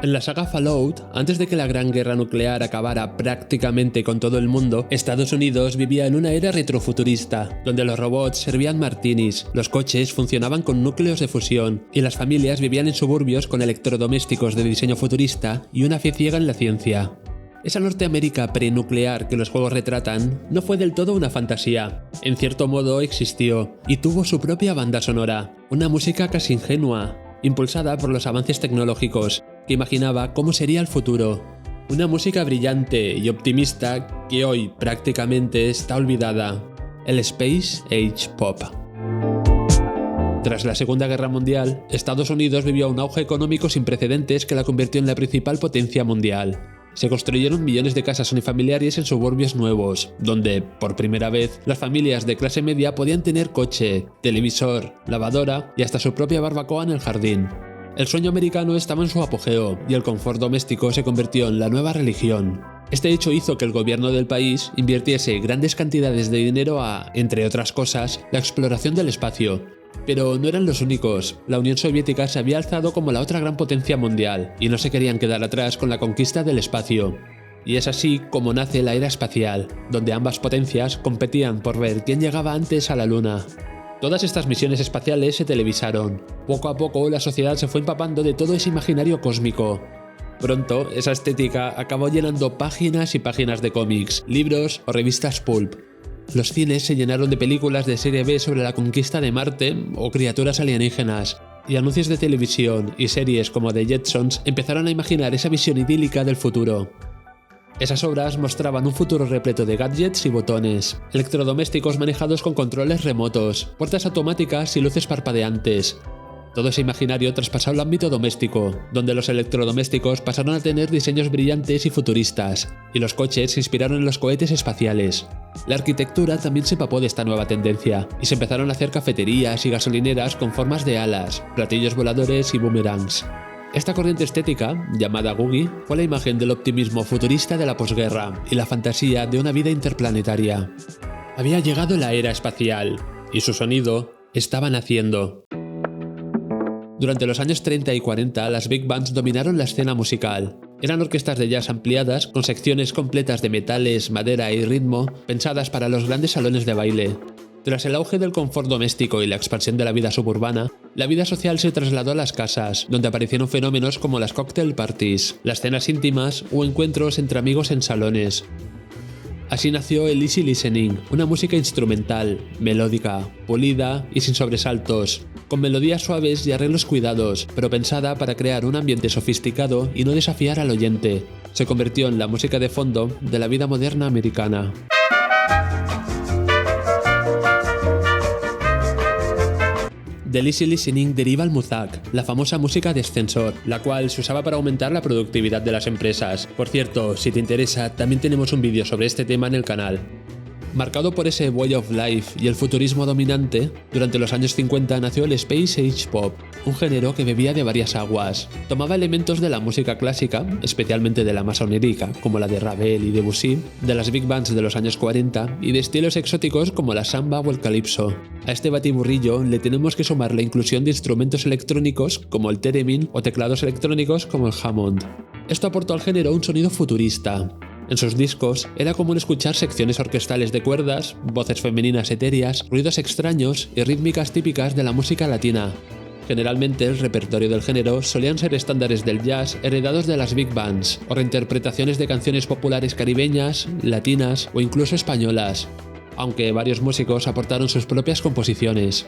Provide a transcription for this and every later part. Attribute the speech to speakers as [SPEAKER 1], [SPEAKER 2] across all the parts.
[SPEAKER 1] En la saga Fallout, antes de que la gran guerra nuclear acabara prácticamente con todo el mundo, Estados Unidos vivía en una era retrofuturista, donde los robots servían martinis, los coches funcionaban con núcleos de fusión, y las familias vivían en suburbios con electrodomésticos de diseño futurista y una fe ciega en la ciencia. Esa Norteamérica prenuclear que los juegos retratan no fue del todo una fantasía. En cierto modo existió, y tuvo su propia banda sonora, una música casi ingenua, impulsada por los avances tecnológicos, que imaginaba cómo sería el futuro. Una música brillante y optimista que hoy prácticamente está olvidada. El Space Age Pop. Tras la Segunda Guerra Mundial, Estados Unidos vivió un auge económico sin precedentes que la convirtió en la principal potencia mundial. Se construyeron millones de casas unifamiliares en suburbios nuevos, donde, por primera vez, las familias de clase media podían tener coche, televisor, lavadora y hasta su propia barbacoa en el jardín. El sueño americano estaba en su apogeo y el confort doméstico se convirtió en la nueva religión. Este hecho hizo que el gobierno del país invirtiese grandes cantidades de dinero a, entre otras cosas, la exploración del espacio. Pero no eran los únicos. La Unión Soviética se había alzado como la otra gran potencia mundial y no se querían quedar atrás con la conquista del espacio. Y es así como nace la era espacial, donde ambas potencias competían por ver quién llegaba antes a la Luna. Todas estas misiones espaciales se televisaron. Poco a poco la sociedad se fue empapando de todo ese imaginario cósmico. Pronto, esa estética acabó llenando páginas y páginas de cómics, libros o revistas pulp. Los cines se llenaron de películas de serie B sobre la conquista de Marte o criaturas alienígenas, y anuncios de televisión y series como The Jetsons empezaron a imaginar esa visión idílica del futuro. Esas obras mostraban un futuro repleto de gadgets y botones, electrodomésticos manejados con controles remotos, puertas automáticas y luces parpadeantes. Todo ese imaginario traspasó al ámbito doméstico, donde los electrodomésticos pasaron a tener diseños brillantes y futuristas, y los coches se inspiraron en los cohetes espaciales. La arquitectura también se empapó de esta nueva tendencia, y se empezaron a hacer cafeterías y gasolineras con formas de alas, platillos voladores y boomerangs. Esta corriente estética, llamada Googie, fue la imagen del optimismo futurista de la posguerra y la fantasía de una vida interplanetaria. Había llegado la era espacial, y su sonido estaba naciendo. Durante los años 30 y 40, las big bands dominaron la escena musical. Eran orquestas de jazz ampliadas, con secciones completas de metales, madera y ritmo, pensadas para los grandes salones de baile. Tras el auge del confort doméstico y la expansión de la vida suburbana, la vida social se trasladó a las casas, donde aparecieron fenómenos como las cocktail parties, las cenas íntimas o encuentros entre amigos en salones. Así nació el easy listening, una música instrumental, melódica, pulida y sin sobresaltos, con melodías suaves y arreglos cuidados, pero pensada para crear un ambiente sofisticado y no desafiar al oyente. Se convirtió en la música de fondo de la vida moderna americana. Del easy listening deriva el muzak, la famosa música de ascensor, la cual se usaba para aumentar la productividad de las empresas. Por cierto, si te interesa, también tenemos un vídeo sobre este tema en el canal. Marcado por ese way of life y el futurismo dominante, durante los años 50 nació el Space Age Pop, un género que bebía de varias aguas. Tomaba elementos de la música clásica, especialmente de la masonería, como la de Ravel y Debussy, de las big bands de los años 40 y de estilos exóticos como la samba o el calipso. A este batiburrillo le tenemos que sumar la inclusión de instrumentos electrónicos como el theremin o teclados electrónicos como el Hammond. Esto aportó al género un sonido futurista. En sus discos era común escuchar secciones orquestales de cuerdas, voces femeninas etéreas, ruidos extraños y rítmicas típicas de la música latina. Generalmente el repertorio del género solían ser estándares del jazz heredados de las big bands, o reinterpretaciones de canciones populares caribeñas, latinas o incluso españolas, aunque varios músicos aportaron sus propias composiciones.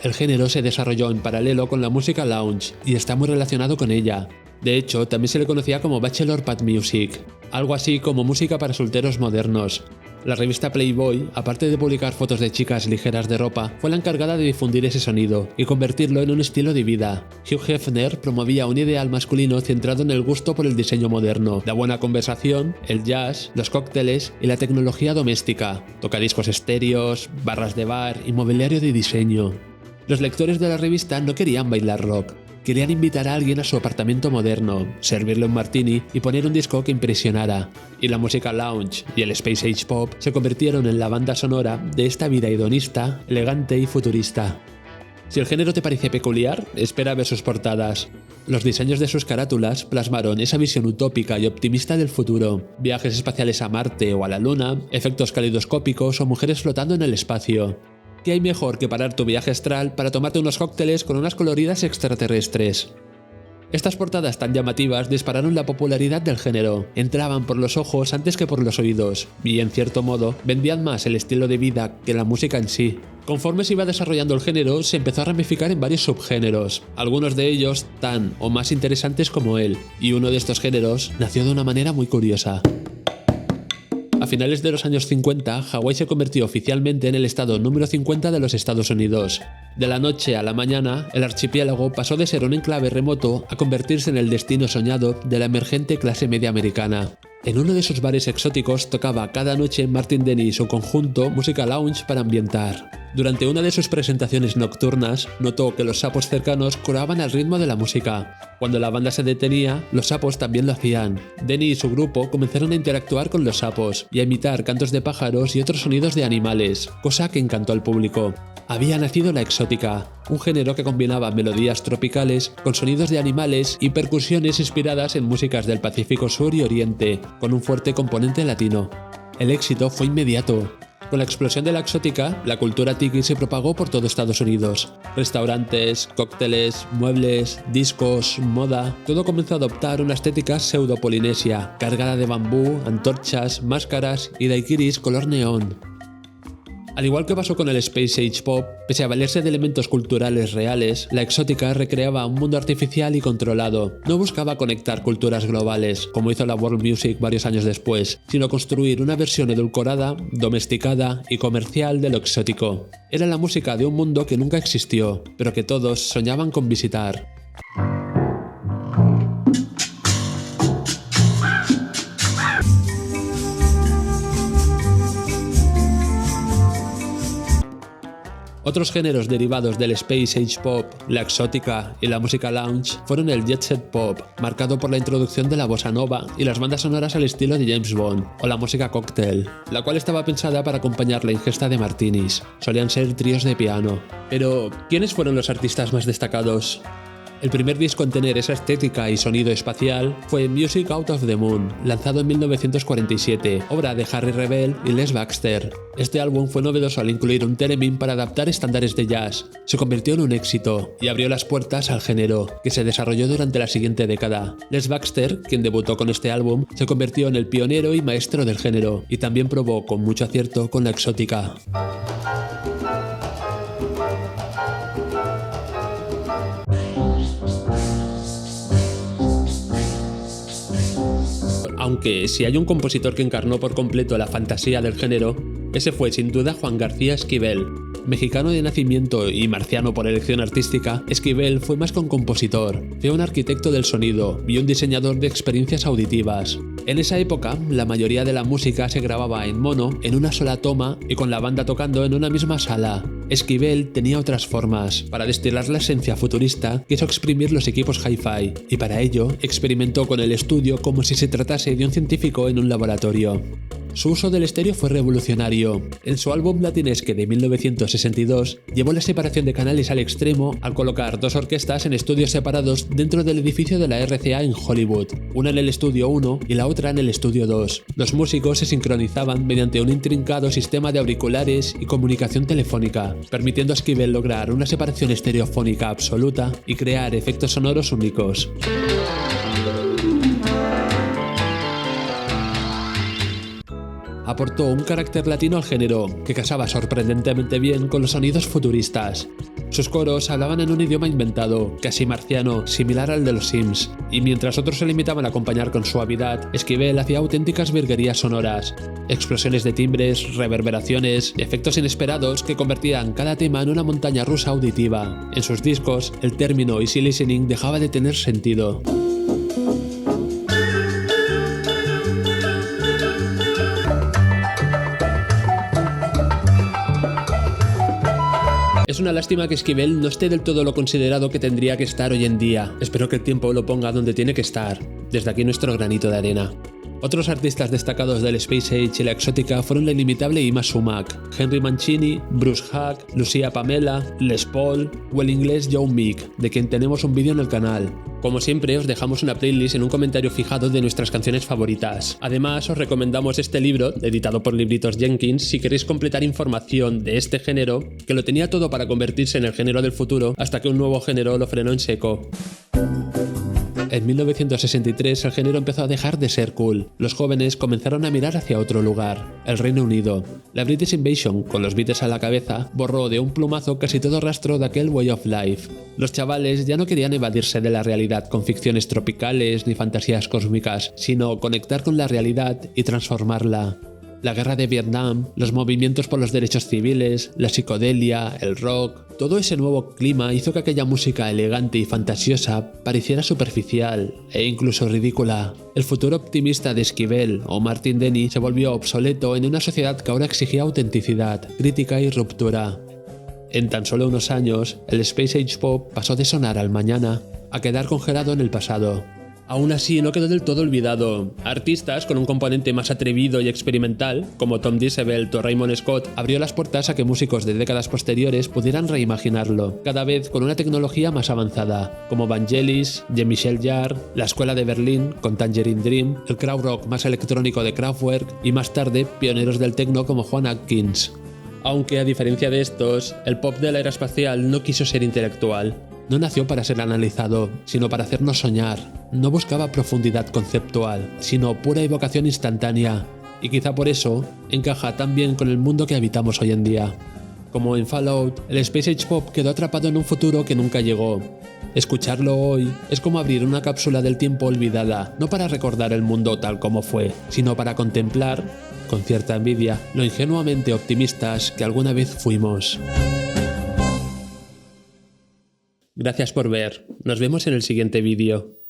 [SPEAKER 1] El género se desarrolló en paralelo con la música lounge y está muy relacionado con ella. De hecho, también se le conocía como Bachelor Pad Music, algo así como música para solteros modernos. La revista Playboy, aparte de publicar fotos de chicas ligeras de ropa, fue la encargada de difundir ese sonido y convertirlo en un estilo de vida. Hugh Hefner promovía un ideal masculino centrado en el gusto por el diseño moderno, la buena conversación, el jazz, los cócteles y la tecnología doméstica, tocadiscos estéreos, barras de bar y mobiliario de diseño. Los lectores de la revista no querían bailar rock, Querían invitar a alguien a su apartamento moderno, servirle un martini y poner un disco que impresionara. Y la música lounge y el Space Age Pop se convirtieron en la banda sonora de esta vida hedonista, elegante y futurista. Si el género te parece peculiar, espera a ver sus portadas. Los diseños de sus carátulas plasmaron esa visión utópica y optimista del futuro. Viajes espaciales a Marte o a la Luna, efectos calidoscópicos o mujeres flotando en el espacio. ¿Qué hay mejor que parar tu viaje astral para tomarte unos cócteles con unas coloridas extraterrestres? Estas portadas tan llamativas dispararon la popularidad del género, entraban por los ojos antes que por los oídos, y en cierto modo vendían más el estilo de vida que la música en sí. Conforme se iba desarrollando el género, se empezó a ramificar en varios subgéneros, algunos de ellos tan o más interesantes como él, y uno de estos géneros nació de una manera muy curiosa. A finales de los años 50, Hawái se convirtió oficialmente en el estado número 50 de los Estados Unidos. De la noche a la mañana, el archipiélago pasó de ser un enclave remoto a convertirse en el destino soñado de la emergente clase media americana. En uno de sus bares exóticos tocaba cada noche Martin Denny y su conjunto música lounge para ambientar. Durante una de sus presentaciones nocturnas, notó que los sapos cercanos coreaban al ritmo de la música. Cuando la banda se detenía, los sapos también lo hacían. Denny y su grupo comenzaron a interactuar con los sapos y a imitar cantos de pájaros y otros sonidos de animales, cosa que encantó al público. Había nacido la exótica, un género que combinaba melodías tropicales con sonidos de animales y percusiones inspiradas en músicas del Pacífico Sur y Oriente, con un fuerte componente latino. El éxito fue inmediato. Con la explosión de la exótica, la cultura tiki se propagó por todo Estados Unidos. Restaurantes, cócteles, muebles, discos, moda, todo comenzó a adoptar una estética pseudo-polinesia, cargada de bambú, antorchas, máscaras y daiquiris color neón. Al igual que pasó con el Space Age Pop, pese a valerse de elementos culturales reales, la exótica recreaba un mundo artificial y controlado. No buscaba conectar culturas globales, como hizo la World Music varios años después, sino construir una versión edulcorada, domesticada y comercial de lo exótico. Era la música de un mundo que nunca existió, pero que todos soñaban con visitar. Otros géneros derivados del Space Age Pop, la exótica y la música lounge fueron el Jet Set Pop, marcado por la introducción de la bossa nova y las bandas sonoras al estilo de James Bond, o la música cóctel, la cual estaba pensada para acompañar la ingesta de martinis. Solían ser tríos de piano. Pero, ¿quiénes fueron los artistas más destacados? El primer disco en tener esa estética y sonido espacial fue Music Out of the Moon, lanzado en 1947, obra de Harry Revel y Les Baxter. Este álbum fue novedoso al incluir un theremin para adaptar estándares de jazz. Se convirtió en un éxito y abrió las puertas al género, que se desarrolló durante la siguiente década. Les Baxter, quien debutó con este álbum, se convirtió en el pionero y maestro del género, y también probó con mucho acierto con la exótica. Aunque si hay un compositor que encarnó por completo la fantasía del género, ese fue sin duda Juan García Esquivel. Mexicano de nacimiento y marciano por elección artística, Esquivel fue más que un compositor, fue un arquitecto del sonido y un diseñador de experiencias auditivas. En esa época, la mayoría de la música se grababa en mono, en una sola toma y con la banda tocando en una misma sala. Esquivel tenía otras formas. Para destilar la esencia futurista, quiso exprimir los equipos hi-fi, y para ello experimentó con el estudio como si se tratase de un científico en un laboratorio. Su uso del estéreo fue revolucionario. En su álbum Latinesque de 1962, llevó la separación de canales al extremo al colocar dos orquestas en estudios separados dentro del edificio de la RCA en Hollywood, una en el estudio 1 y la otra en el estudio 2. Los músicos se sincronizaban mediante un intrincado sistema de auriculares y comunicación telefónica, permitiendo a Esquivel lograr una separación estereofónica absoluta y crear efectos sonoros únicos. Aportó un carácter latino al género, que casaba sorprendentemente bien con los sonidos futuristas. Sus coros hablaban en un idioma inventado, casi marciano, similar al de los Sims, y mientras otros se limitaban a acompañar con suavidad, Esquivel hacía auténticas virguerías sonoras, explosiones de timbres, reverberaciones, efectos inesperados que convertían cada tema en una montaña rusa auditiva. En sus discos, el término easy listening dejaba de tener sentido. Es una lástima que Esquivel no esté del todo lo considerado que tendría que estar hoy en día. Espero que el tiempo lo ponga donde tiene que estar. Desde aquí nuestro granito de arena. Otros artistas destacados del Space Age y la exótica fueron la inimitable Yma Sumac, Henry Mancini, Bruce Hack, Lucia Pamela, Les Paul o el inglés Joe Meek, de quien tenemos un vídeo en el canal. Como siempre, os dejamos una playlist en un comentario fijado de nuestras canciones favoritas. Además, os recomendamos este libro, editado por Libritos Jenkins, si queréis completar información de este género, que lo tenía todo para convertirse en el género del futuro, hasta que un nuevo género lo frenó en seco. En 1963 el género empezó a dejar de ser cool. Los jóvenes comenzaron a mirar hacia otro lugar, el Reino Unido. La British Invasion, con los Beatles a la cabeza, borró de un plumazo casi todo rastro de aquel way of life. Los chavales ya no querían evadirse de la realidad con ficciones tropicales ni fantasías cósmicas, sino conectar con la realidad y transformarla. La guerra de Vietnam, los movimientos por los derechos civiles, la psicodelia, el rock, todo ese nuevo clima hizo que aquella música elegante y fantasiosa pareciera superficial e incluso ridícula. El futuro optimista de Esquivel o Martin Denny se volvió obsoleto en una sociedad que ahora exigía autenticidad, crítica y ruptura. En tan solo unos años, el Space Age Pop pasó de sonar al mañana a quedar congelado en el pasado. Aún así, no quedó del todo olvidado. Artistas con un componente más atrevido y experimental, como Tom Disebelt o Raymond Scott, abrió las puertas a que músicos de décadas posteriores pudieran reimaginarlo, cada vez con una tecnología más avanzada, como Vangelis, Jean-Michel Jarre, la Escuela de Berlín con Tangerine Dream, el krautrock más electrónico de Kraftwerk y más tarde pioneros del techno como Juan Atkins. Aunque a diferencia de estos, el pop de la era espacial no quiso ser intelectual. No nació para ser analizado, sino para hacernos soñar. No buscaba profundidad conceptual, sino pura evocación instantánea. Y quizá por eso encaja tan bien con el mundo que habitamos hoy en día. Como en Fallout, el Space Age Pop quedó atrapado en un futuro que nunca llegó. Escucharlo hoy es como abrir una cápsula del tiempo olvidada, no para recordar el mundo tal como fue, sino para contemplar, con cierta envidia, lo ingenuamente optimistas que alguna vez fuimos. Gracias por ver, nos vemos en el siguiente vídeo.